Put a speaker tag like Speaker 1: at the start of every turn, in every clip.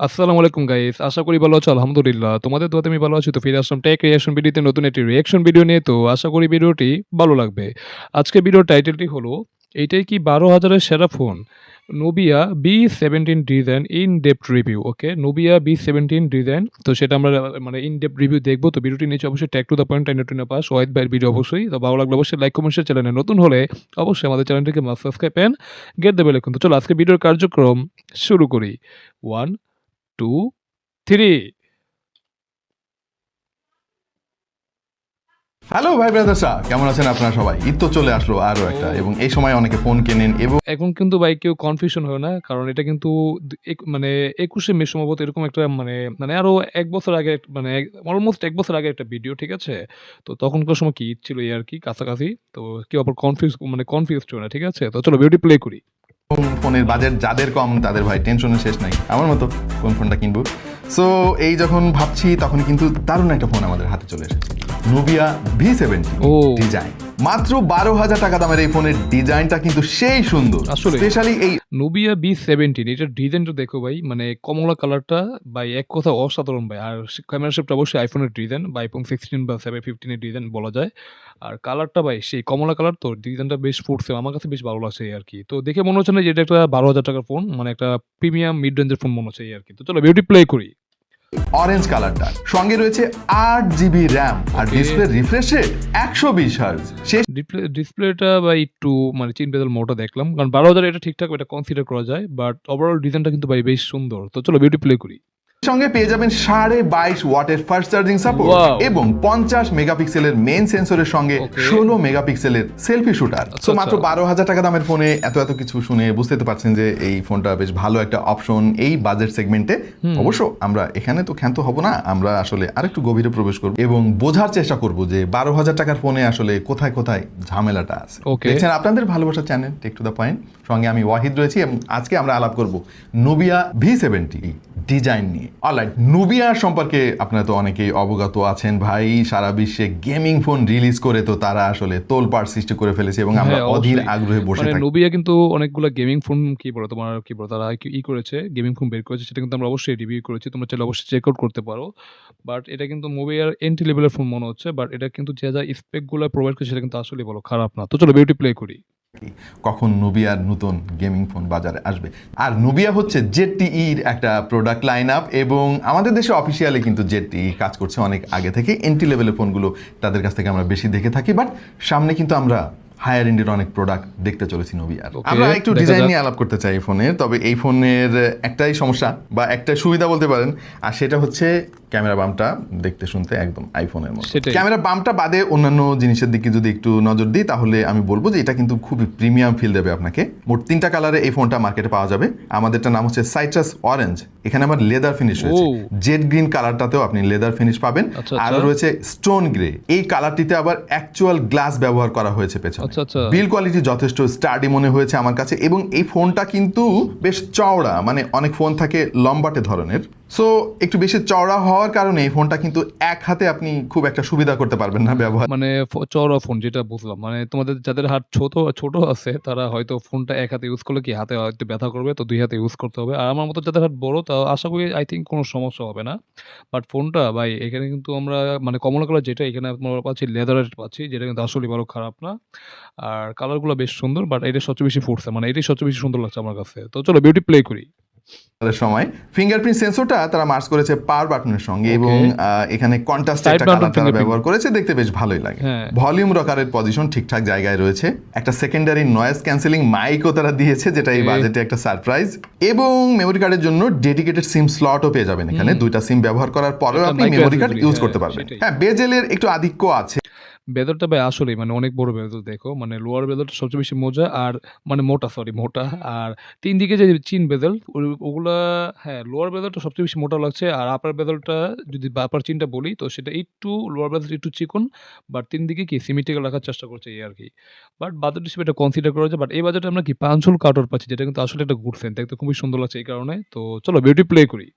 Speaker 1: আসসালামু আলাইকুম গাইস। আশা করি ভালো আছো। আলহামদুলিল্লাহ। তোমাদের দোয়াতে আমি ভালো আছি। তো ফিরে আসলাম টেক রিঅ্যাকশন ভিডিওতে নতুন একটি রিঅ্যাকশন ভিডিও নিয়ে। তো আশা করি ভিডিওটি ভালো লাগবে। আজকের ভিডিওর টাইটেলটি হলো, এইটাই কি ১২,০০০ এর সেরা phone? Nubia B17 design in depth review. Okay, Nubia B17 design. তো সেটা আমরা মানে ইন ডেপথ রিভিউ দেখব। তো ভিডিওটি নিচে অবশ্যই tag two the point time to না পাস ওয়াহিদ ভাইয়ের ভিডিও অবশ্যই। তো ভালো লাগলে অবশ্যই লাইক কমেন্ট শেয়ার, চ্যানেলে নতুন হলে অবশ্যই আমাদের চ্যানেলটিকে must subscribe and get the bell icon. তো চলো আজকে ভিডিওর কার্যক্রম শুরু করি। 1 2 3।
Speaker 2: হ্যালো ভাই ব্রাদার্সরা, কেমন আছেন আপনারা সবাই? ঈদ তো চলে আসলো আরো একটা, এবং এই সময় অনেকে ফোন কেনেন এবং
Speaker 1: এখন কিন্তু ভাই কেউ কনফিউশন হয় না। কারণ এটা কিন্তু মানে ২১শে মে সম্ভবত এরকম একটা মানে আরো ১ বছর আগে মানে অলমোস্ট ১ বছর আগে একটা ভিডিও, ঠিক আছে? তো তখনকার সময় কি ঈদ ছিল এই আরকি কাছাকাছি। তো কেউ আবার কনফিউজড হয় না, ঠিক আছে? তো চলো ভিডিওটি প্লে করি।
Speaker 2: ফোনের বাজেট যাদের কম তাদের ভাই টেনশনের শেষ নাই, আমার মতো কোন ফোনটা কিনবো। সো এই যখন ভাবছি তখন কিন্তু দারুণ একটা ফোন আমাদের হাতে চলে এসেছে, Nubia V70
Speaker 1: ও
Speaker 2: ডিজাইন। মাত্র ১২,০০০ টাকা দামের এই ফোনের ডিজাইনটা কিন্তু সেই সুন্দর।
Speaker 1: আসলে
Speaker 2: স্পেশালি এই
Speaker 1: Nubia B17 এটার ডিজাইনটা দেখো ভাই, মানে কমলা কালারটা ভাই এক কথায় অসাধারণ ভাই। আর ক্যামেরা শেপটা অবশ্যই আইফোনের ডিজাইন বা iPhone 16 বা 15 এর ডিজাইন বলা যায়। আর কালারটা ভাই সেই কমলা কালার, তো ডিজাইনটা বেশ ফুটছে। আমার কাছে বেশ ভালো লাগছে এই আরকি। তো দেখে মনে হচ্ছে না যে এটা একটা ১২,০০০ টাকার ফোন, মানে একটা প্রিমিয়াম মিড রেঞ্জের ফোন মনে হচ্ছে এই আরকি। তো চলো ভিডিওটি প্লে করি।
Speaker 2: অরেঞ্জ কালারটা সঙ্গে রয়েছে ৮ জিবি র্যাম আর
Speaker 1: okay.
Speaker 2: Display refresh rate ১২০ hertz. শেষ
Speaker 1: ডিসপ্লেটা বা একটু মানে চিন বেজাল মোটা দেখলাম। কারণ ১২,০০০ এটা ঠিকঠাক, এটা কনসিডার করা যায়। বাট ওভারঅল ডিজাইনটা কিন্তু ভাই বেশ সুন্দর। তো চলো ভিডিওটি প্লে করি।
Speaker 2: সঙ্গে পেয়ে যাবেন ২২.৫ ওয়াটের ফাস্ট চার্জিং সাপোর্ট
Speaker 1: ওয়াও!
Speaker 2: এবং ৫০ মেগাপিক্সেলের মেইন সেন্সরের সঙ্গে
Speaker 1: ওকে।
Speaker 2: ১৬ মেগাপিক্সেলের সেলফি শুটার।
Speaker 1: আচ্ছা,
Speaker 2: সো মাত্র
Speaker 1: আচ্ছা।
Speaker 2: ১২,০০০ টাকা দামের ফোনে এত কিছু শুনে বুঝতে তো পারছেন যে এই ফোনটা বেশ ভালো একটা অপশন এই বাজেট সেগমেন্টে। অবশ্য আমরা এখানে তো ক্ষান্ত হব না, আমরা আসলে আরেকটু গভীরে প্রবেশ করব এবং বোঝার চেষ্টা করব যে ১২,০০০ টাকার ফোনে আসলে কোথায় কোথায় ঝামেলাটা আছে।
Speaker 1: ওকে।
Speaker 2: দেখছেন আপনাদের ভালোবাসার channel take to the point, সঙ্গে আমি ওয়াহিদ রয়েছি এবং আজকে আমরা আলাপ করব Nubia V70 ডিজাইন নিয়ে। অলরাইট, Nubia সম্পর্কে আপনারা তো অনেকেই অবগত আছেন ভাই। সারা বিশ্বে গেমিং ফোন রিলিজ করে তো তারা আসলে তোলপাড় সৃষ্টি করে ফেলেছে এবং আমরা
Speaker 1: হ্যাঁ,
Speaker 2: অধীর
Speaker 1: অবশ্যই।
Speaker 2: আগ্রহে বসে
Speaker 1: মানে
Speaker 2: থাকি।
Speaker 1: Nubia কিন্তু অনেকগুলা গেমিং ফোন তারা করেছে, গেমিং ফোন বের করেছে। সেটা কিন্তু আমরা অবশ্যই রিভিউ করেছি। তোমরা চাইলে অবশ্যই চেক আউট করতে পারো। বাট এটা কিন্তু Nubia র এন্ট্রি লেভেলের ফোন মনে হচ্ছে। বাট এটা কিন্তু যা স্পেক গুলা প্রোভাইড করে সেটা কিন্তু আসলেই ভালো, খারাপ না। তো চলো ভিডিওটি প্লে করি।
Speaker 2: কখন Nubiaর নতুন গেমিং ফোন বাজারে আসবে। আর Nubia হচ্ছে ZTE এর একটা প্রোডাক্ট লাইন আপ এবং আমাদের দেশে অফিসিয়ালি কিন্তু ZTE কাজ করছে অনেক আগে থেকে। এন্ট্রি লেভেলের ফোনগুলো তাদের কাছ থেকে আমরা বেশি দেখে থাকি, বাট সামনে কিন্তু আমরা হায়ার এন্ডের অনেক প্রোডাক্ট দেখতে চলেছি Nubiaর।
Speaker 1: ওকে,
Speaker 2: আমরা একটু
Speaker 1: দেখা
Speaker 2: ডিজাইন
Speaker 1: যাক।
Speaker 2: নিয়ে আলাপ করতে চাই এই ফোনের। তবে এই ফোনের একটাই সমস্যা বা একটা সুবিধা বলতে পারেন, আর সেটা হচ্ছে ক্যামেরা বামটা দেখতে শুনতে একদম আইফোনের মতো।
Speaker 1: সেটাই।
Speaker 2: ক্যামেরা বামটা বাদে অন্যান্য জিনিসের দিকে যদি একটু নজর দিই তাহলে আমি বলবো যে এটা কিন্তু খুবই প্রিমিয়াম ফিল দেবে আপনাকে। মোট 3টা কালারে এই ফোনটা মার্কেটে পাওয়া যাবে। আমাদেরটার নাম হচ্ছে সাইট্রাস অরেঞ্জ, এখানে আমার লেদার ফিনিশ রয়েছে।
Speaker 1: ও।
Speaker 2: জেড গ্রিন কালারটাতেও আপনি লেদার ফিনিশ পাবেন।
Speaker 1: আচ্ছা,
Speaker 2: আরও
Speaker 1: আচ্ছা।
Speaker 2: রয়েছে স্টোন গ্রে, এই কালারটিতে আবার অ্যাকচুয়াল গ্লাস ব্যবহার করা হয়েছে পেছনে।
Speaker 1: আচ্ছা, আচ্ছা।
Speaker 2: বিল কোয়ালিটি যথেষ্ট স্টাডি মনে হয়েছে আমার কাছে এবং এই ফোনটা কিন্তু বেশ চওড়া, মানে অনেক ফোন থাকে লম্বাটে ধরনের। সো একটু বেশি চওড়া হওয়ার কারণে এই ফোনটা কিন্তু এক হাতে আপনি খুব একটা সুবিধা করতে পারবেন না ব্যবহার।
Speaker 1: মানে চওড়া ফোন যেটা বুঝলাম। মানে তোমাদের যাদের হাত ছোট আছে তারা হয়তো ফোনটা এক হাতে ইউজ করলে কি হাতে হয়তো ব্যথা করবে, তো ২ হাতে ইউজ করতে হবে। আর আমার মতো যাদের হাত বড়, তা আশা করি আই থিংক কোনো সমস্যা হবে না। বাট ফোনটা ভাই এখানে কিন্তু আমরা মানে কমলা কালার যেটা এখানে আমরা পাচ্ছি লেদারের পাচ্ছি, যেটা কিন্তু আসলেই ভালো, খারাপ না। আর কালারগুলো বেশ সুন্দর, বাট এটা সবচেয়ে বেশি ফুটছে। মানে এটাই সবচেয়ে বেশি সুন্দর লাগছে আমার কাছে। তো চলো ভিডিওটি প্লে করি।
Speaker 2: সময় ফিঙ্গারপ্রিন্ট সেন্সরটা তারা মার্চ করেছে পাওয়ার বাটনের সঙ্গে এবং এখানে কন্ট্রাস্ট
Speaker 1: Side
Speaker 2: একটা
Speaker 1: button
Speaker 2: কালার তারা
Speaker 1: fingerprint।
Speaker 2: ব্যবহার করেছে, দেখতে বেশ ভালোই লাগে।
Speaker 1: হ্যাঁ।
Speaker 2: ভলিউম রকারের পজিশন ঠিকঠাক জায়গায় রয়েছে। একটা সেকেন্ডারি নয়েজ ক্যান্সেলিং মাইকও তারা দিয়েছে, যেটা এই
Speaker 1: Okay।
Speaker 2: বাজেটে একটা সারপ্রাইজ। এবং মেমোরি কার্ডের জন্য ডেডিকেটেড সিম স্লটও পেয়ে যাবেন এখানে। 2টা সিম ব্যবহার করার পরেও
Speaker 1: একটা
Speaker 2: আপনি
Speaker 1: micro
Speaker 2: memory card
Speaker 1: accessory,
Speaker 2: use
Speaker 1: হ্যাঁ,
Speaker 2: করতে পারবেন।
Speaker 1: সেটাই।
Speaker 2: হ্যাঁ, বেজেলের একটু আধিক্য আছে।
Speaker 1: বেদরটা ভাই আসলেই মানে অনেক বড় বেদর দেখো। মানে লোয়ার বেদরটা সবচেয়ে বেশি মজা আর মানে মোটা। আর ৩ দিকে যে চিন বেদল ওগুলা, হ্যাঁ, লোয়ার বেদলটা সবচেয়ে বেশি মোটা লাগছে। আর আপার বেদলটা যদি বা আপার চিনটা বলি তো সেটা একটু লোয়ার বেদলটা একটু চিকন। বাট ৩ দিকে কি সিমেট্রিক্যাল রাখার চেষ্টা করছে এই আরকি। বাট বাজেট হিসেবে এটা কনসিডার করা যায়। বাট এই বাজেটে আমরা কি ৫ হোল কাটওয়ার পাচ্ছি, যেটা কিন্তু আসলে একটা গুড সেন্স। দেখতে খুবই সুন্দর লাগছে এই কারণে। তো চলো ভিডিওটি প্লে করি।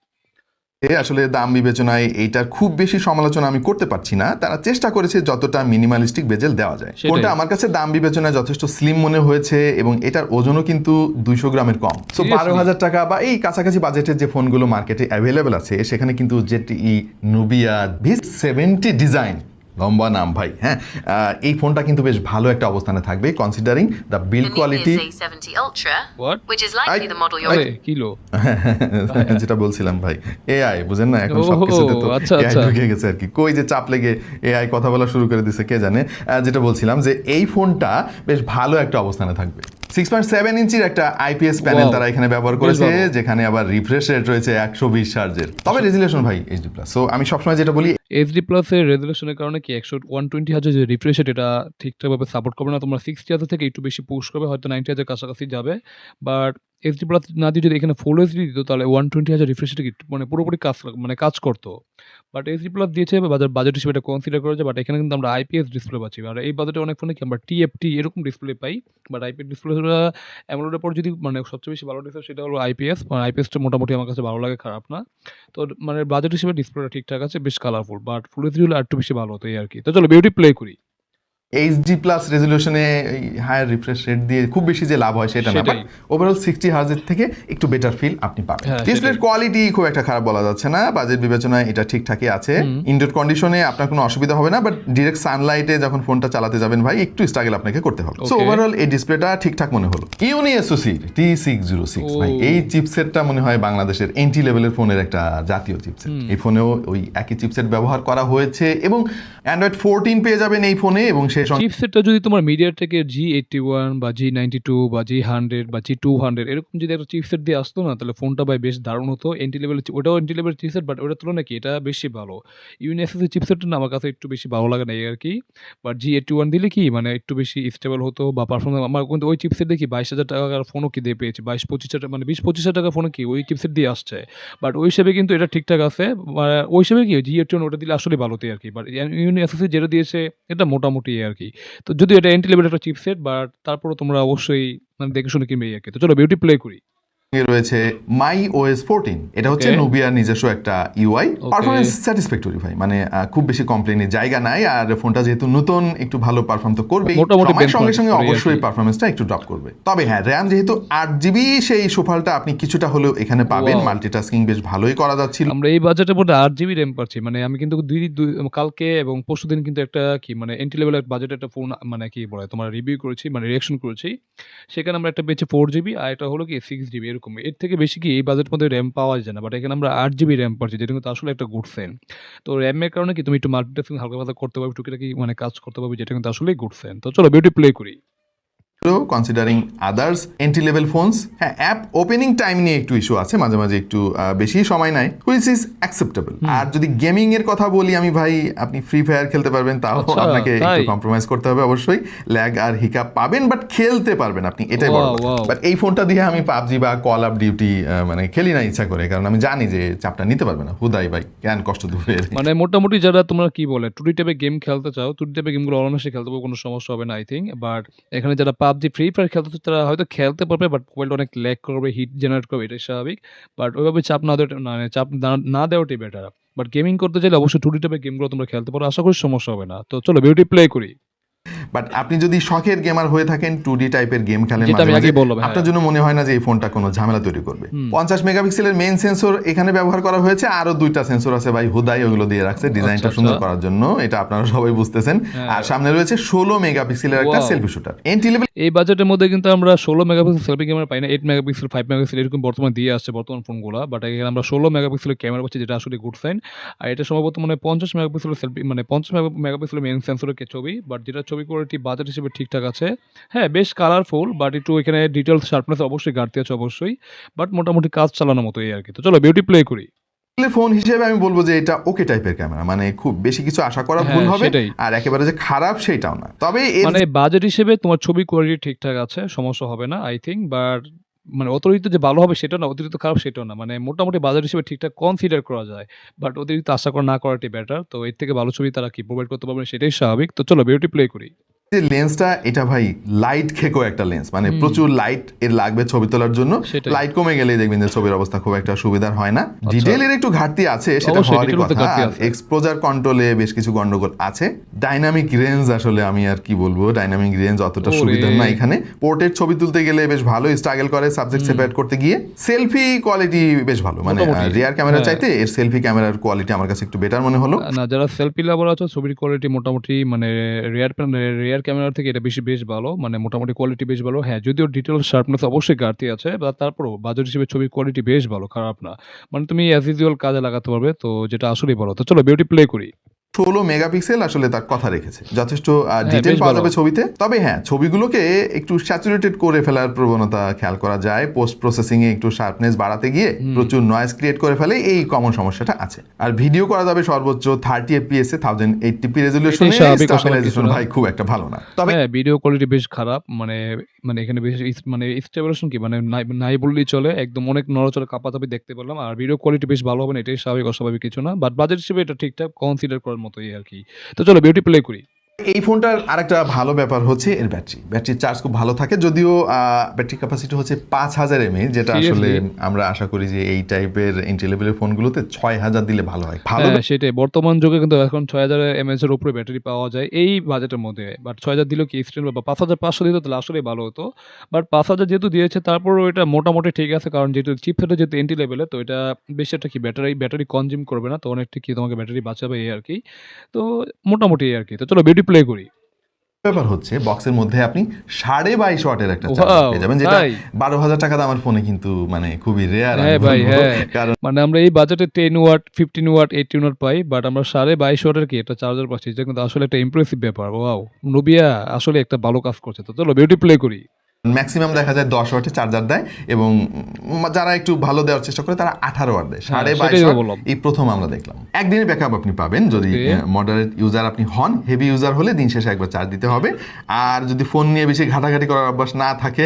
Speaker 2: আসলে দাম বিবেচনায় এইটার খুব বেশি সমালোচনা আমি করতে পারছি না। তারা চেষ্টা করেছে যতটা মিনিমালিস্টিক বেজেল দেওয়া যায়।
Speaker 1: সেটাই।
Speaker 2: ফোনটা আমার কাছে দাম বিবেচনায় যথেষ্ট স্লিম মনে হয়েছে এবং এটার ওজনও কিন্তু 200 গ্রামের কম। So
Speaker 1: Seriously?
Speaker 2: 12,000 টাকা বা এই কাছাকাছি বাজেটের যে ফোনগুলো মার্কেটে অ্যাভেলেবেল আছে সেখানে কিন্তু ZTE Nubia V70 ডিজাইন, লম্বা নাম ভাই, হ্যাঁ, এই ফোনটা কিন্তু বেশ ভালো একটা অবস্থানে থাকবে considering the build
Speaker 3: The
Speaker 2: quality.
Speaker 3: Nubia Z70 Ultra,
Speaker 1: What?
Speaker 3: which is likely the model you're
Speaker 1: আরে কিলো
Speaker 2: যেটা বলছিলাম ভাই, এআই বুঝেন না এখন
Speaker 1: ওহো,
Speaker 2: সবকিছুতে তো
Speaker 1: আচ্ছা,
Speaker 2: এআই
Speaker 1: আচ্ছা।
Speaker 2: ঢুকে গেছে আর কি। কই যে চাপ লেগে এআই কথা বলা শুরু করে দিছে কে জানে। যেটা বলছিলাম যে এই ফোনটা বেশ ভালো একটা অবস্থানে থাকবে। 6.7 ইঞ্চির একটা আইপিএস প্যানেল
Speaker 1: Wow,
Speaker 2: তারা এখানে ব্যবহার
Speaker 1: বেশ
Speaker 2: করেছে,
Speaker 1: ভালো।
Speaker 2: যেখানে আবার রিফ্রেশ রেট রয়েছে 120 হার্জের, তবে রেজুলেশন ভাই এইচডি প্লাস। সো আমি সবসময় যেটা বলি,
Speaker 1: এইচডি প্লাসের রেজুলেশনের কারণে কি 120 হাজার যে রিফ্রেশ রেট এটা ঠিকঠাকভাবে সাপোর্ট করবে না। তোমরা 60 হাজার থেকে একটু বেশি পুশ করবে, হয়তো 90 হাজার কাছাকাছি যাবে। বাট এইচডি প্লাস না দিয়ে যদি এখানে ফুল এইচডি দিত তাহলে 120 হাজার রিফ্রেশ রেট মানে পুরোপুরি কাজ করতো। বাট এইচডি প্লাস দিয়েছে বাজেট হিসেবে এটা কনসিডার করেছে। বাট এখানে কিন্তু আমরা আইপিএস ডিসপ্লে পাচ্ছি। আর এই বাজেটে অনেক ফোনে কি আমরা টিএফটি এরকম ডিসপ্লে পাই। বাট আইপিএস ডিসপ্লে অ্যামোলেডের পর যদি মানে সবচেয়ে বেশি ভালো ডিসপ্লে সেটা হলো আইপিএস। আইপিএসটা মোটামুটি আমার কাছে ভালো লাগে, খারাপ না। তো মানে বাজেট হিসেবে ডিসপ্লেটা ঠিকঠাক আছে, বেশ কালারফুল। বাট ফুল এইচডি হলে আরেকটু বেশি ভালো হতো এই আর কি। তো চলো বিউটি প্লে করি।
Speaker 2: এইচডি প্লাস রেজুলেশনে হায়ার রিফ্রেশ রেট দিয়ে খুব বেশি যে লাভ হয় সেটা না, বাট
Speaker 1: সেটাই।
Speaker 2: ওভারঅল 60 হার্জের থেকে একটু বেটার ফিল আপনি পাবেন।
Speaker 1: হ্যাঁ,
Speaker 2: ডিসপ্লের
Speaker 1: সেটাই।
Speaker 2: কোয়ালিটি খুব একটা খারাপ বলা যাচ্ছে না, বাজেট বিবেচনায় এটা ঠিকঠাকই আছে। ইনডোর কন্ডিশনে আপনার কোনো অসুবিধা হবে না, বাট ডিরেক্ট সানলাইটে যখন ফোনটা চালাতে যাবেন ভাই একটু স্ট্রাগল আপনাকে করতে হবে। So
Speaker 1: Okay.
Speaker 2: ওভারঅল এই ডিসপ্লেটা ঠিকঠাক মনে হলো। ইউনি এসওসির T606 ভাই,
Speaker 1: ও।
Speaker 2: এই চিপসেটটা মনে হয় বাংলাদেশের এন্ট্রি লেভেলের ফোনের একটা জাতীয় চিপসেট। এই ফোনেও ওই একই চিপসেট ব্যবহার করা হয়েছে এবং অ্যান্ড্রয়েড 14 পেয়ে যাবেন এই ফোনে, এবং সেই সঙ্গে
Speaker 1: চিপসেটটা যদি তোমার মিডিয়াটেকের G81 বা G92 বা G100 বা G200 এরকম যদি একটা চিপসেট দিয়ে আসতো না তাহলে ফোনটা ভাই বেশ দারুণ হতো। এন্ট্রি লেভেল ওটাও এন্ট্রি লেভেল চিপসেট, বাট ওটার তুলনায় কি এটা বেশি ভালো। ইউনিএসএস চিপসেটটা না আমার কাছে একটু বেশি ভালো লাগে না এই আর কি। বাট G81 দিলে কি মানে একটু বেশি স্টেবল হতো বা পারফরমেন্স। আমার কিন্তু ওই চিপসেট দেখি 22,000 টাকার ফোনও কি দিয়ে পেয়েছি, 22-25 হাজার মানে 20-25 হাজার টাকার ফোনে কি ওই চিপসেট দিয়ে আসছে। বাট ওই হিসেবে কিন্তু এটা ঠিকঠাক আছে। ওই হিসেবে কি G81 ওটা দিলে আসলে ভালো হতো আর কি। বাট ইউনিএসএস যেটা দিয়েছে এটা মোটামুটি আর কি। তো যদিও এটা এন্ট্রি লেভেল একটা চিপসেট, বাট তারপরও তোমরা অবশ্যই মানে দেখে শুনে কিনবে এই আর কি। তো চলো বিউটি প্লে করি।
Speaker 2: রয়েছে মাই ওএস 14, এটা হচ্ছে
Speaker 1: Okay.
Speaker 2: নুবিয়ার নিজস্ব একটা ইউআই।
Speaker 1: Okay.
Speaker 2: পারফরমেন্স স্যাটিসফ্যাক্টরি ভাই, মানে খুব বেশি কমপ্লেনের জায়গা নাই। আর ফোনটা যেহেতু নতুন একটু ভালো পারফর্ম তো করবেই,
Speaker 1: মোটামুটি
Speaker 2: সময়ের সঙ্গে
Speaker 1: benchmark
Speaker 2: সঙ্গে
Speaker 1: করে আর
Speaker 2: অবশ্যই
Speaker 1: কি।
Speaker 2: পারফরমেন্সটা একটু ড্রপ করবে। তবে হ্যাঁ, র্যাম যেহেতু 8GB, সেই সুফলটা আপনি কিছুটা হলেও এখানে পাবেন।
Speaker 1: Wow.
Speaker 2: মাল্টিটাস্কিং বেশ ভালোই করা যাচ্ছিল।
Speaker 1: আমরা এই বাজেটের মধ্যে 8GB র্যাম পাচ্ছি। মানে আমি কিন্তু কালকে এবং পরশুদিন কিন্তু একটা কি মানে এন্ট্রি লেভেলের বাজেটের একটা ফোন মানে কি বলে তোমার রিভিউ করেছি, মানে রিঅ্যাকশন করেছি। সেখানে আমরা একটা পেয়েছি 4GB আর এটা হলো কি 6GB এরকম। এর থেকে বেশি কি এই বাজেটের মধ্যে র্যাম পাওয়া যায় না। বাট এখানে আমরা 8GB র্যাম পাচ্ছি, যেটা কিন্তু আসলে একটা গুড সাইন। তো র্যামের কারণে কি তুমি একটু মাল্টিটাস্কিং হালকা পাতলা করতে পারবে, টুকিটাকি মানে কাজ করতে পারবে, যেটা কিন্তু আসলেই গুড সাইন। তো চলো বিউটি প্লে করি।
Speaker 2: Considering others entry level phones. হ্যাঁ, অ্যাপ ওপেনিং টাইম নিয়ে একটু ইস্যু আছে, মাঝে মাঝে একটু বেশি সময় নেয়, হুইচ ইজ অ্যাকসেপ্টেবল। আর যদি গেমিং এর কথা বলি আমি ভাই, আপনি ফ্রি ফায়ার খেলতে পারবেন, তাও
Speaker 1: আচ্ছা,
Speaker 2: আপনাকে একটু
Speaker 1: তাই?
Speaker 2: কম্প্রোমাইজ করতে হবে অবশ্যই। ল্যাগ আর হিকাপ পাবেন, বাট খেলতে পারবেন আপনি, এটাই বড়
Speaker 1: Wow,
Speaker 2: কথা।
Speaker 1: wow.
Speaker 2: বাট এই ফোনটা দিয়ে আমি পাবজি বা কল অফ ডিউটি মানে খেলি না ইচ্ছা করে, কারণ আমি জানি যে চাপটা নিতে পারবে না। হুদাই ভাই কেন কষ্ট দেবে।
Speaker 1: মানে মোটামুটি যারা তোমরা কি বলে টুডি টাইপের গেম খেলতে চাও, টুডি টাইপের গেমগুলো অনায়াসে খেলতে পারবে, কোনো সমস্যা হবে না আই থিঙ্ক। বাট এখানে যারা পাবজি ফ্রি ফায়ার খেলতে চায় তারা হয়তো খেলতে পারবে, বাট মোবাইলটা অনেক ল্যাগ করবে, হিট জেনারেট করবে, এটাই স্বাভাবিক। বাট ওইভাবে চাপ না দেওয়া মানে চাপ না দেওয়াটাই বেটার। বাট গেমিং করতে চাইলে অবশ্যই টুডি টাইপের গেমগুলো তোমরা খেলতে পারো, আশা করি সমস্যা হবে না। তো চলো বিউটি প্লে করি।
Speaker 2: বাট আপনি যদি শখের গেমার হয়ে থাকেন, 2D টাইপের গেম খেলেন
Speaker 1: যেটা
Speaker 2: মাঝে
Speaker 1: আমি
Speaker 2: মাঝে,
Speaker 1: আগেই বললাম, হ্যাঁ।
Speaker 2: আপনার জন্য মনে হয় না যে এই ফোনটা কোনো ঝামেলা তৈরি করবে। 50 মেগাপিক্সেলের মেইন সেন্সর এখানে ব্যবহার করা হয়েছে, আরো 2টা সেন্সর আছে ভাই, হুদাই ওগুলো দিয়ে রাখছে ডিজাইনটা
Speaker 1: আচ্ছা,
Speaker 2: সুন্দর
Speaker 1: আচ্ছা।
Speaker 2: করার জন্য, এটা আপনারা সবাই বুঝতেছেন।
Speaker 1: হ্যাঁ।
Speaker 2: আর সামনে রয়েছে 16 মেগাপিক্সেলের একটা
Speaker 1: Wow.
Speaker 2: Selfie shooter. Entry level
Speaker 1: এই বাজেটের মধ্যে কিন্তু আমরা 16 মেগাপিক্সেল সেলফি ক্যামেরা পাই না, 8 মেগাপিক্সেল 5 মেগাপিক্সেল এরকম বর্তমানে দিয়ে আসছে বর্তমান ফোনগুলো। বাট এখানে আমরা 16 মেগাপিক্সেলের ক্যামেরা পাচ্ছি, যেটা আসলে গুড সাইন। আর এটা সম্ভবত মানে 50 মেগাপিক্সেলের সেলফি মানে 50 মেগাপিক্সেলের মেইন সেন্সরের ছবি। বাট যেটা ছবি কোয়ালিটি বাজেট হিসেবে ঠিকঠাক আছে। হ্যাঁ, বেশ কালারফুল, বাট একটু এখানে ডিটেলস শার্পনেস অবশ্যই ঘাটতি আছে অবশ্যই। বাট মোটামুটি কাজ চালানোর মতো এই আর কি। তো চলো বিউটি প্লে করি।
Speaker 2: ফোন হিসেবে আমি বলবো যে এটা ওকে টাইপের ক্যামেরা, মানে খুব বেশি কিছু আশা করা ভুল
Speaker 1: হ্যাঁ,
Speaker 2: হবে,
Speaker 1: সেটাই।
Speaker 2: আর একেবারে যে খারাপ সেইটাও না। তবে এর
Speaker 1: মানে বাজেট হিসেবে তোমার ছবি কোয়ালিটি ঠিকঠাক আছে, সমস্যা হবে না আই থিঙ্ক। বাট মানে অতিরিক্ত যে ভালো হবে সেটা না, অতিরিক্ত খারাপ সেটাও না। মানে মোটামুটি বাজেট হিসেবে ঠিকঠাক কনসিডার করা যায়। বাট অতিরিক্ত আশা করা না করাটাই বেটার। তো এর থেকে ভালো ছবি তারা কি প্রোভাইড করতে পারবে সেটাই স্বাভাবিক। তো চলো বিউটি প্লে করি।
Speaker 2: যে লেন্সটা এটা ভাই লাইট খেকো একটা লেন্স, মানে প্রচুর লাইট এর লাগবে ছবি তোলার জন্য।
Speaker 1: সেটাই।
Speaker 2: লাইট কমে গেলেই দেখবেন যে ছবির অবস্থা খুব একটা সুবিধার হয় না। ডিটেইলের একটু ঘাটতি আছে, সেটা
Speaker 1: অবশ্যই,
Speaker 2: হওয়ারই
Speaker 1: detail-এর তো
Speaker 2: কথা।
Speaker 1: ঘাটতি
Speaker 2: আর
Speaker 1: আছে।
Speaker 2: এক্সপোজার কন্ট্রোলে বেশ কিছু গন্ডগোল আছে। ডাইনামিক রেঞ্জ আসলে আমি আর কি বলবো, ডাইনামিক রেঞ্জ অতটা
Speaker 1: ওরে।
Speaker 2: সুবিধার না এখানে। পোর্ট্রেট ছবি তুলতে গেলে বেশ ভালোই স্ট্রাগল করে সাবজেক্ট সেপারেট করতে গিয়ে। সেলফি কোয়ালিটি বেশ ভালো, মানে
Speaker 1: মোটামুটি।
Speaker 2: রিয়ার ক্যামেরা
Speaker 1: হ্যাঁ।
Speaker 2: চাইতে এর সেলফি ক্যামেরার কোয়ালিটি আমার কাছে একটু বেটার মনে হলো।
Speaker 1: না, যারা সেলফি লাভার আছে ছবির কোয়ালিটি মোটামুটি মানে রিয়ার ক্যামেরা থেকে এটা বেশ ভালো, মানে মোটামুটি কোয়ালিটি বেশ ভালো। হ্যাঁ, যদিও ডিটেল শার্পনেস অবশ্যই ঘাটতি আছে, বা তারপরেও বাজেট হিসেবে ছবির কোয়ালিটি বেশ ভালো, খারাপ না। মানে তুমি অ্যাজ ইউজুয়াল কাজে লাগাতে পারবে, তো যেটা আসলেই ভালো। তো চলো বিউটি প্লে করি।
Speaker 2: 16 মেগাপিক্সেল আসলে তার কথা রেখেছে, যথেষ্ট ডিটেল
Speaker 1: বেশ
Speaker 2: পাওয়া
Speaker 1: ভালো।
Speaker 2: যাবে ছবিতে। তবে হ্যাঁ, ছবিগুলোকে একটু স্যাচুরেটেড করে ফেলার প্রবণতা খেয়াল করা যায়। পোস্ট প্রসেসিং এ একটু শার্পনেস বাড়াতে গিয়ে প্রচুর নয়েজ ক্রিয়েট করে ফেলে, এই কমন সমস্যাটা আছে। আর ভিডিও করা যাবে সর্বোচ্চ 30 fps এ 1080p রেজোলিউশনে।
Speaker 1: এটাই স্বাভাবিক, অস্বাভাবিক
Speaker 2: স্টেবিলাইজেশন
Speaker 1: কিছু না।
Speaker 2: ভাই খুব একটা ভালো না। তবে
Speaker 1: হ্যাঁ, ভিডিও কোয়ালিটি বেশ খারাপ, মানে মানে এখানে বেশ মানে স্টেবিলাইজেশন কি মানে নাই বললেই চলে, একদম অনেক নড়াচড়া কাঁপাচাপি দেখতে পেলাম। আর ভিডিও কোয়ালিটি বেশ ভালো হবে না, এটাই স্বাভাবিক, অস্বাভাবিক কিছু না। বাট বাজেট হিসেবে এটা ঠিকঠাক কনসিডার করার মতোই আর কি। তো চলো বিউটি প্লে করি।
Speaker 2: এই ফোনটার আরেকটা ভালো ব্যাপার হচ্ছে এর ব্যাটারির চার্জ খুব ভালো থাকে। যদিও ব্যাটারি ক্যাপাসিটি হচ্ছে 5000 mAh, যেটা আসলে
Speaker 1: Seriously?
Speaker 2: আমরা আশা করি যে এই টাইপের এন্ট্রি লেভেলের ফোনগুলোতে 6000 দিলে ভালো হয়। ভালো
Speaker 1: হ্যাঁ, সেটাই। বর্তমান যুগে কিন্তু এখন 6000 mAh এর উপরে ব্যাটারি পাওয়া যায় এই বাজেটের মধ্যে। বাট 6000 দিলেও কি এক্সটেন্ড বা 5500 দিত তাহলে আসলেই ভালো হতো। বাট 5000 যেহেতু দিয়েছে তারপরেও এটা মোটামুটি ঠিক আছে, কারণ যেহেতু চিপসেটটা যেহেতু এন্ট্রি লেভেলে, তো এটা বেশি একটা কি ব্যাটারি কনজিউম করবে না। তো অনেকটা কি তোমাকে ব্যাটারি বাঁচাবে এই আরকি। তো মোটামুটি এই আরকি। তো চলো বিউটি প্লে করি।
Speaker 2: ব্যাপার হচ্ছে বক্সের মধ্যে আপনি 22.5 ওয়াটের একটা চার্জার
Speaker 1: ওয়াও!
Speaker 2: পেয়ে যাবেন, যেটা
Speaker 1: তাই?
Speaker 2: 12,000 টাকা দামের ফোনে কিন্তু মানে খুবই রেয়ার।
Speaker 1: হ্যাঁ ভাই, হ্যাঁ।
Speaker 2: কারণ
Speaker 1: মানে আমরা এই বাজেটে 10 ওয়াট, 15 ওয়াট, 18 ওয়াট পাই। বাট আমরা 22.5 ওয়াটের কি একটা চার্জার পাচ্ছি। এটা কিন্তু আসলে একটা ইমপ্রেসিভ ব্যাপার। ওয়াও! Nubia আসলে একটা ভালো কাজ করছে। তো চলো বিউটি প্লে করি।
Speaker 2: ম্যাক্সিমাম দেখা যায় 10 ওয়াটের চার্জার দেয়, এবং যারা একটু ভালো দেওয়ার চেষ্টা করে তারা 18 ওয়াট দেয়।
Speaker 1: হ্যাঁ,
Speaker 2: 22.5
Speaker 1: সেটাই তো
Speaker 2: ওয়াট
Speaker 1: বললাম।
Speaker 2: এই প্রথম আমরা দেখলাম। একদিনের ব্যাকআপ আপনি পাবেন যদি
Speaker 1: Okay.
Speaker 2: মডারেট ইউজার আপনি হন। হেভি ইউজার হলে দিন শেষে একবার চার্জ দিতে হবে। আর যদি ফোন নিয়ে বেশি ঘাটাঘাটি করার অভ্যাস না থাকে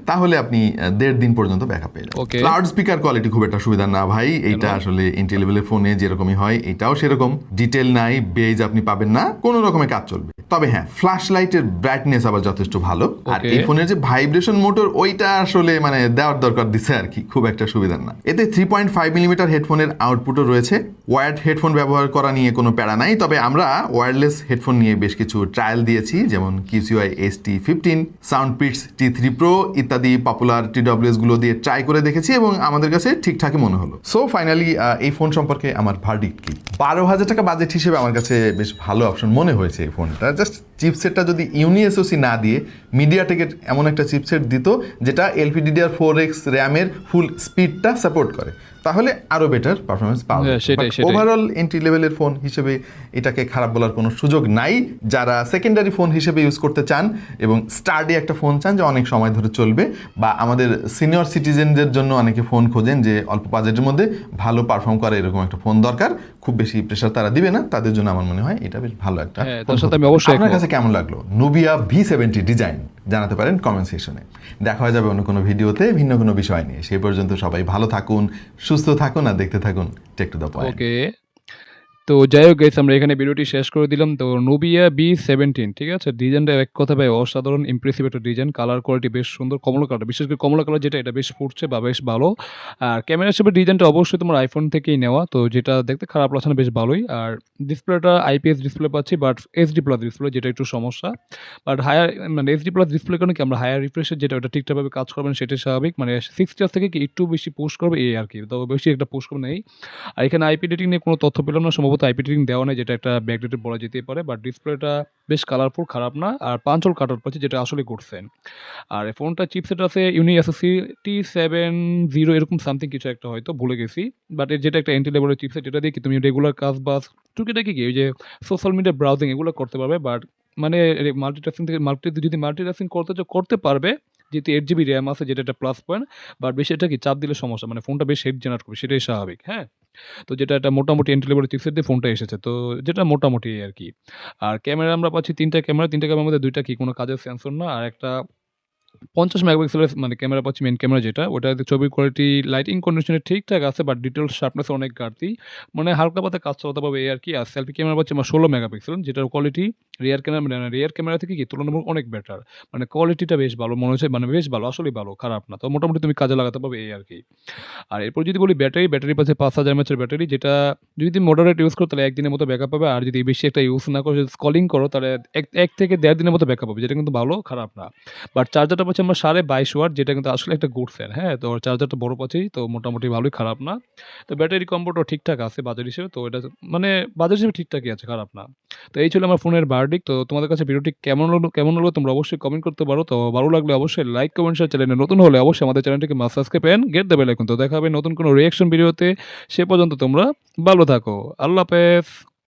Speaker 2: তাহলে আপনি 1.5 দিন পর্যন্ত ব্যাকআপ পেয়ে যাবেন।
Speaker 1: Okay.
Speaker 2: লাউড স্পিকার কোয়ালিটি খুব একটা সুবিধা না ভাই, এইটা আসলে এন্ট্রি লেভেলের ফোনে যেরকমই হয় এটাও সেরকম। ডিটেল নাই, বেজ আপনি পাবেন না, কোনো রকমের কাজ চলবে। তবে হ্যাঁ, ফ্ল্যাশ লাইটের ব্রাইটনেস আবার যথেষ্ট ভালো। আর
Speaker 1: Okay.
Speaker 2: এই ফোনের যে ভাইব্রেশন মোটর, ওইটা আসলে মানে দেওয়ার দরকার দিছে আর কি, খুব একটা সুবিধার না। এতে 3.5 মিলিমিটার হেডফোনের আউটপুটও রয়েছে। ওয়ার্ড হেডফোন ব্যবহার করা নিয়ে কোনো প্যারা নাই। তবে আমরা ওয়্যারলেস হেডফোন নিয়ে বেশ কিছু ট্রায়াল দিয়েছি, যেমন QCY ST15, সাউন্ডপিটস T3 Pro ইত্যাদি পপুলার TWS গুলো দিয়ে ট্রাই করে দেখেছি, এবং আমাদের কাছে ঠিকঠাকই মনে হলো। সো ফাইনালি এই ফোন সম্পর্কে আমার ভার্ডিক্ট কি? 12,000 টাকা বাজেট হিসেবে আমার কাছে বেশ ভালো অপশন মনে হয়েছে এই ফোনটা। জাস্ট চিপসেটটা যদি UniSoC না দিয়ে মিডিয়াটেকের এমন একটা চিপসেট দিত যেটা LPDDR4X র্যামের ফুল স্পিডটা সাপোর্ট করে, তাহলে আরো বেটার পারফরমেন্স পাওয়া
Speaker 1: হ্যাঁ,
Speaker 2: যেত।
Speaker 1: সেটাই, সেটাই।
Speaker 2: ওভারঅল এন্ট্রি লেভেলের ফোন হিসেবে এটাকে খারাপ বলার কোনো সুযোগ নাই। যারা সেকেন্ডারি ফোন হিসেবে ইউজ করতে চান এবং স্টার্ডি একটা ফোন চান যে অনেক সময় ধরে চলবে, বা আমাদের সিনিয়র সিটিজেনদের জন্য অনেকে ফোন খোঁজেন যে অল্প বাজেটের মধ্যে ভালো পারফর্ম করে, এরকম একটা ফোন দরকার, খুব বেশি প্রেশার তারা দিবে না, তাদের জন্য আমার মনে হয় এটা বেশ ভালো একটা
Speaker 1: হ্যাঁ,
Speaker 2: ফোন
Speaker 1: তার সাথে
Speaker 2: হতে
Speaker 1: আমি
Speaker 2: পারে।
Speaker 1: অবশ্যই
Speaker 2: আপনার
Speaker 1: একমত।
Speaker 2: কাছে কেমন লাগলো Nubia V70 ডিজাইন? জানাতে পারেন কমেন্ট সেকশনে। দেখা হয়ে যাবে অন্য কোনো ভিডিওতে ভিন্ন কোনো বিষয় নিয়ে। সেই পর্যন্ত সবাই ভালো থাকুন, সুস্থ থাকুন, আর দেখতে থাকুন টেক টু দ্য পয়েন্ট।
Speaker 1: ওকে। তো যাই হোক গাইস, আমরা এখানে ভিডিওটি শেষ করে দিলাম। তো Nubia B17, ঠিক আছে? ডিজাইনটা এক কথা ভাই অসাধারণ ইমপ্রেসিভ একটা ডিজাইন। কালার কোয়ালিটি বেশ সুন্দর, কমলা কালার, বিশেষ করে কমলা কালার যেটা, এটা বেশ ফুটছে বা বেশ ভালো। আর ক্যামেরা হিসেবে ডিজাইনটা অবশ্যই তোমার আইফোন থেকেই নেওয়া, তো যেটা দেখতে খারাপ লাগছে না, বেশ ভালোই। আর ডিসপ্লেটা IPS ডিসপ্লে পাচ্ছি, বাট HD প্লাস ডিসপ্লে, যেটা একটু সমস্যা। বাট হায়ার মানে HD প্লাস ডিসপ্লে কারণে কি আমরা হায়ার রিফ্রেশের যেটা ওটা ঠিকঠাকভাবে কাজ করবে না, সেটাই স্বাভাবিক। মানে 60 থেকে কি একটু বেশি পুশ করবে এই আর কি, তো বেশি একটা পুশ করবে নেই। আর এখানে আইপি রেটিং নিয়ে কোনো তথ্য পেলাম না, সম্ভবত আইপি রেটিং দেওয়া নেই, যেটা একটা ব্যাকডেটেড বলা যেতেই পারে। বাট ডিসপ্লেটা বেশ কালারফুল, খারাপ না। আর 5 হোল কাট আউট পাচ্ছি, যেটা আসলে করছেন। আর এই ফোনটা চিপসেট আছে UniSoC T70 এরকম সামথিং কিছু একটা, হয়তো ভুলে গেছি। বাট এর যেটা একটা এন্ট্রি লেভেলের চিপসেট, যেটা দিয়ে কি তুমি রেগুলার কাজ বাস টুকিটাকি কি ওই যে সোশ্যাল মিডিয়া ব্রাউজিং এগুলো করতে পারবে। বাট মানে মাল্টিটাস্কিং করতে চাও করতে পারবে, যেহেতু 8GB র্যাম আছে, যেটা একটা প্লাস পয়েন্ট। বাট বেশি এটা কি চাপ দিলে সমস্যা, মানে ফোনটা বেশ হেড জেনারেট করবে, সেটাই স্বাভাবিক। হ্যাঁ, তো যেটা একটা মোটামুটি এন্ট্রি লেভেলের চিপসেট দিয়ে ফোনটা এসেছে, তো যেটা মোটামুটি আর কি। আর ক্যামেরা আমরা পাচ্ছি 3টা ক্যামেরার মধ্যে 2টা কি কোনো কাজের সেন্সর না, আর একটা 50 মেগাপিক্সেলের মানে ক্যামেরা পাচ্ছি, মেইন ক্যামেরা যেটা, ওটাতে ছবির কোয়ালিটি, লাইটিং কন্ডিশনে ঠিকঠাক আছে, বাট ডিটেইলস শার্পনেস অনেক ঘাটতি। মানে হালকা পাতলা কাজ চালাতে পারবে এই আরকি। আর সেলফি ক্যামেরা পাচ্ছি আমার 16 মেগাপিক্সেল, যেটার কোয়ালিটি রিয়ার ক্যামেরা থেকে কি তুলনামূলক অনেক বেটার। মানে কোয়ালিটিটা বেশ ভালো মনে হচ্ছে, মানে বেশ ভালো, আসলেই ভালো, খারাপ না। তো মোটামুটি তুমি কাজে লাগাতে পারবে এই আরকি। আর এরপর যদি বলি ব্যাটারি পাচ্ছে 5000 এমএএইচ ব্যাটারি, যেটা যদি তুমি মডারেট ইউজ করো তাহলে 1 দিনের মতো ব্যাকআপ পাবে। আর যদি বেশি একটা ইউজ না করো, যদি স্ক্রলিং করো, তাহলে 1 থেকে 1.5 দিনের মতো ব্যাকআপ পাবে, যেটা কিন্তু ভালো, খারাপ না। বাট চার্জারটা পাচ্ছি আমরা 22.5 ওয়াট, যেটা কিন্তু আসলে একটা গুড ফ্যান, হ্যাঁ? তো চার্জারটা বড় পাচ্ছি, তো মোটামুটি ভালোই, খারাপ না। তো ব্যাটারি কম্বোটাও ঠিকঠাক আছে বাজেট হিসেবে, তো এটা মানে বাজেট হিসেবে ঠিকঠাকই আছে, খারাপ না। তো এই ছিল আমার ফোনের ভার্ডিক্ট। তো তোমাদের কাছে ভিডিওটি কেমন হলো তোমরা অবশ্যই কমেন্ট করতে পারো। তো ভালো লাগলে অবশ্যই লাইক, কমেন্ট, শেয়ার। চ্যানেলে নতুন হলে অবশ্যই আমাদের চ্যানেলটিকে must subscribe and get the bell icon. তো দেখা হবে নতুন কোনো রিঅ্যাকশন ভিডিওতে। সে পর্যন্ত তোমরা ভালো থাকো। আল্লাহ হাফেজ।